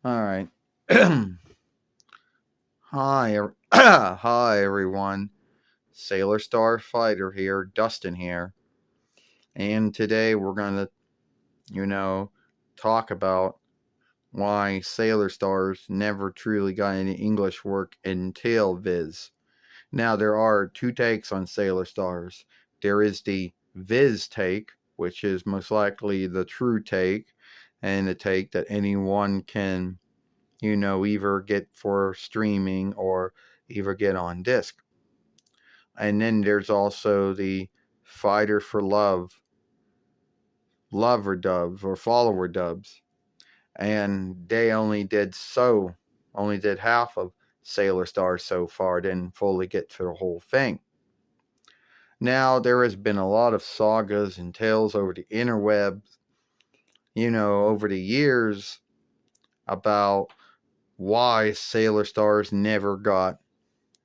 All right. Hi, hi everyone. Sailor Starfighter here, Dustin here, and today we're gonna, you know, talk about why Sailor Stars never truly got any English work until Viz. Now there are two takes on Sailor Stars. There is the Viz take, which is most likely the true take, and the take that anyone can either get for streaming or either get on disc. And then there's also the Fighter for Love, lover dubs or follower dubs. And they only did half of Sailor Stars so far, didn't fully get to the whole thing. Now, there has been a lot of sagas and tales over the interwebs, over the years about why Sailor Stars never got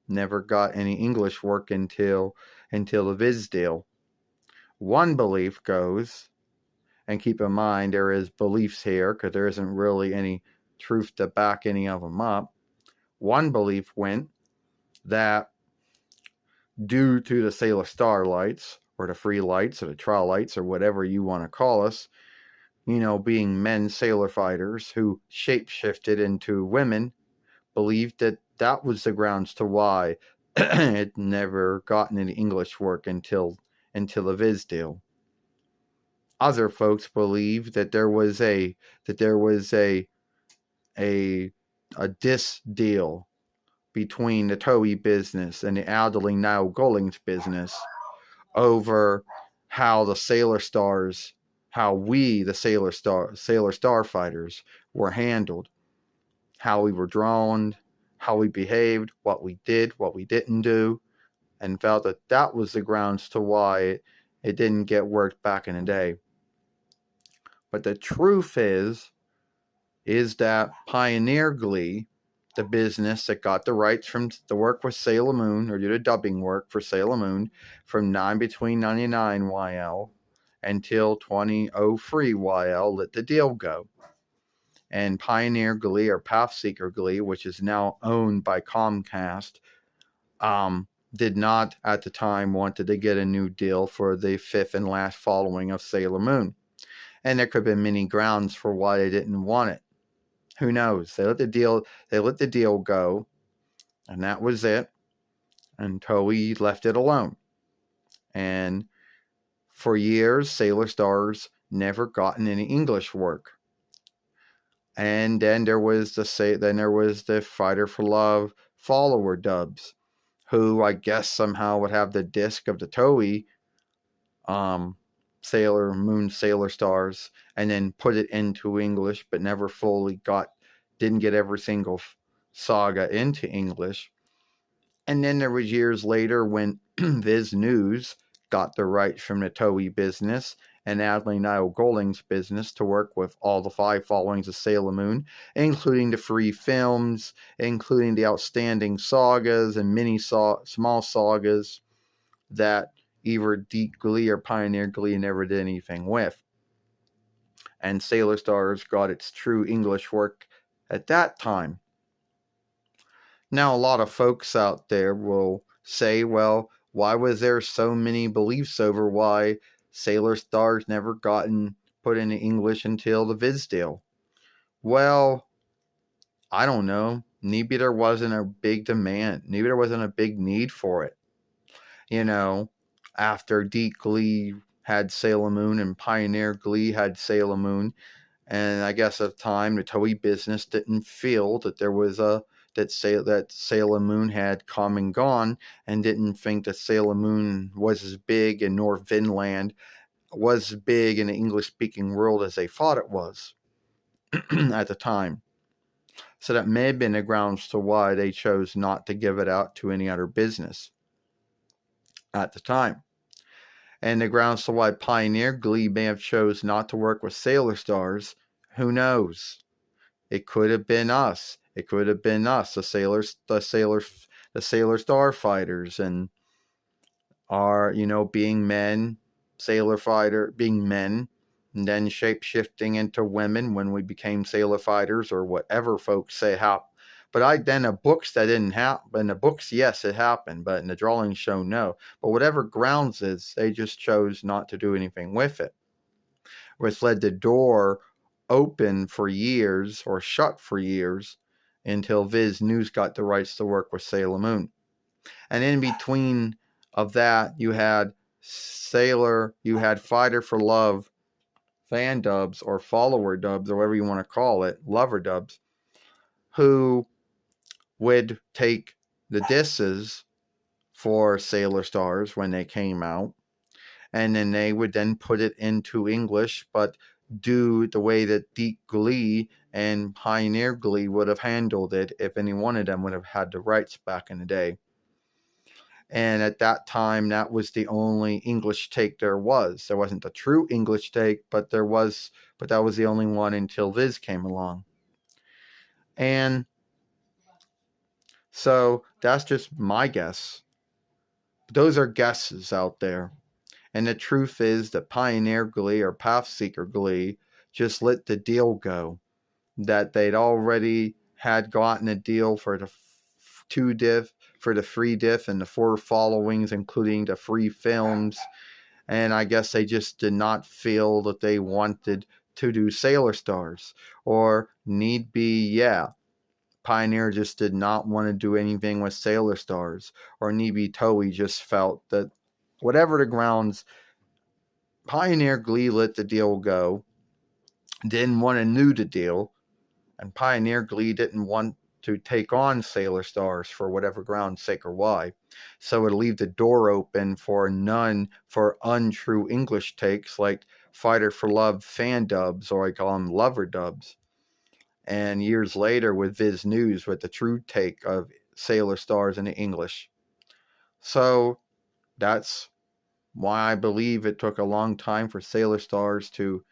any English work until the Viz deal. One belief goes, and keep in mind there is beliefs here because there isn't really any truth to back any of them up. One belief went that due to the Sailor Starlights or the Free Lights or the Trial Lights or whatever you want to call us, being men sailor fighters who shapeshifted into women, believed that that was the grounds to why it never gotten any English work until the Viz deal. Other folks believe that there was a dis deal between the Toei business and the elderly Niall Golling's business over how the Sailor Stars, how we the Sailor Starfighters were handled, how we were drawn, how we behaved, what we did, what we didn't do, and felt that that was the grounds to why it didn't get worked back in the day. But the truth is that Pioneer Glee, the business that got the rights from the work with Sailor Moon or did the dubbing work for Sailor Moon from between 99 YL until 2003 YL, let the deal go. And Pioneer Glee or Pathseeker Glee, which is now owned by Comcast, did not at the time wanted to get a new deal for the fifth and last following of Sailor Moon. And there could have been many grounds for why they didn't want it. Who knows? They let the deal go, and that was it. And Toei left it alone. And for years, Sailor Stars never gotten any English work. And then there was the Fighter for Love follower dubs, who I guess somehow would have the disc of the Toei um, Sailor Moon Sailor Stars and then put it into English, but never fully didn't get every single saga into English. And then there was years later when Viz News got the rights from the Toei business and Adley Niall Golding's business to work with all the five followings of Sailor Moon, including the free films, including the outstanding sagas and small sagas that either Deep Glee or Pioneer Glee never did anything with. And Sailor Stars got its true English work at that time. Now, a lot of folks out there will say, well, why was there so many beliefs over why Sailor Stars never gotten put into English until the Viz deal? Well, I don't know. Maybe there wasn't a big demand. Maybe there wasn't a big need for it. After Deep Glee had Sailor Moon and Pioneer Glee had Sailor Moon, and I guess at the time the Toei business didn't feel that there was that Sailor Moon had come and gone, and didn't think that Sailor Moon was as big in North Vinland, was as big in the English speaking world as they thought it was at the time. So that may have been the grounds to why they chose not to give it out to any other business at the time. And the grounds to why Pioneer Glee may have chose not to work with Sailor Stars, who knows? It could have been us. It could have been us, the Sailor Starfighters, and being men, being men, and then shape-shifting into women when we became sailor fighters or whatever folks say happened. But then the books that didn't happen. In the books, yes, it happened, but in the drawings show no. But whatever grounds is, they just chose not to do anything with it, which led the door open for years or shut for years until Viz News got the rights to work with Sailor Moon. And in between of that, you had Fighter for Love fan dubs or follower dubs or whatever you want to call it, lover dubs, who would take the disses for Sailor Stars when they came out, and then they would then put it into English, but do the way that Deep Glee and Pioneer Glee would have handled it if any one of them would have had the rights back in the day. And at that time, that was the only English take there was. There wasn't a true English take, but that was the only one until Viz came along. And so that's just my guess. Those are guesses out there. And the truth is that Pioneer Glee or Pathseeker Glee just let the deal go. That they'd already had gotten a deal for the for the free diff and the 4 followings, including the free films. And I guess they just did not feel that they wanted to do Sailor Stars. Or need be, Pioneer just did not want to do anything with Sailor Stars. Or need be Toei just felt that whatever the grounds, Pioneer Glee let the deal go, didn't want to renew the deal, and Pioneer Glee didn't want to take on Sailor Stars for whatever grounds, sake or why. So it would leave the door open for untrue English takes like Fighter for Love fan dubs, or I call them lover dubs. And years later with Viz News with the true take of Sailor Stars in English. So that's why I believe it took a long time for Sailor Stars to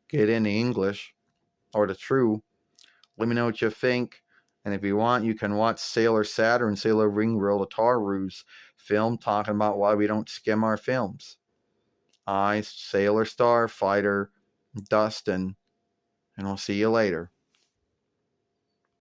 get into English, or the true. Let me know what you think. And if you want, you can watch Sailor Saturn, Sailor Ringworld, Ataru's film talking about why we don't skim our films. I, Sailor Star Fighter, Dustin, and I'll see you later.